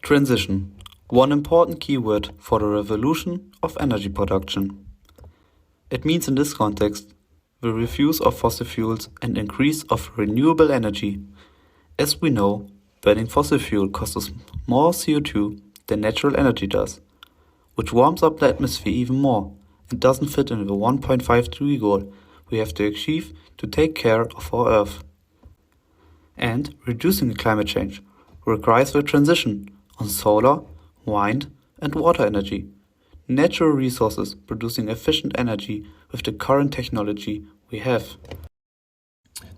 Transition, one important keyword for the revolution of energy production. It means in this context the refuse of fossil fuels and increase of renewable energy. As we know, burning fossil fuel costs us more CO2 than natural energy does, which warms up the atmosphere even more and doesn't fit in the 1.5-degree goal we have to achieve to take care of our Earth. And reducing the climate change requires the transition on solar, wind and water energy, natural resources producing efficient energy with the current technology we have.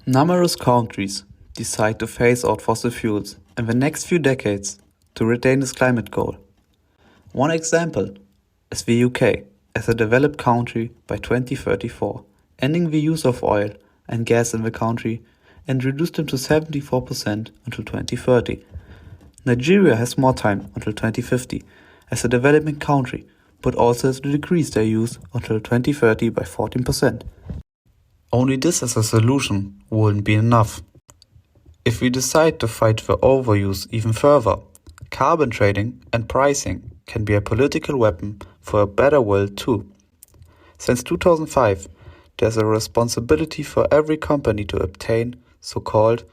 Numerous countries decide to phase out fossil fuels in the next few decades to retain this climate goal. One example is the UK as a developed country by 2034, ending the use of oil and gas in the country and reduce them to 74% until 2030. Nigeria has more time until 2050 as a developing country, but also has to decrease their use until 2030 by 14%. Only this as a solution wouldn't be enough. If we decide to fight the overuse even further, carbon trading and pricing can be a political weapon for a better world too. Since 2005, there's a responsibility for every company to obtain so-called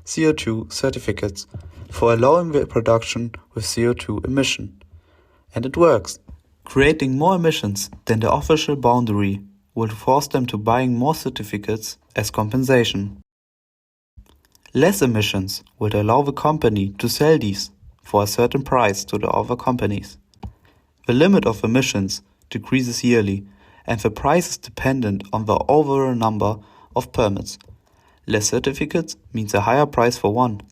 CO2 certificates for allowing the production with CO2 emission. And it works. Creating more emissions than the official boundary will force them to buying more certificates as compensation. Less emissions would allow the company to sell these for a certain price to the other companies. The limit of emissions decreases yearly and the price is dependent on the overall number of permits. Less certificates means a higher price for one.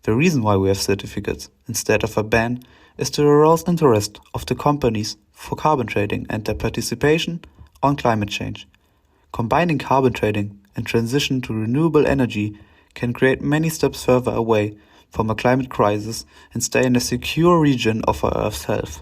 The reason why we have certificates instead of a ban is to arouse interest of the companies for carbon trading and their participation on climate change. Combining carbon trading and transition to renewable energy can create many steps further away from a climate crisis and stay in a secure region of our Earth's health.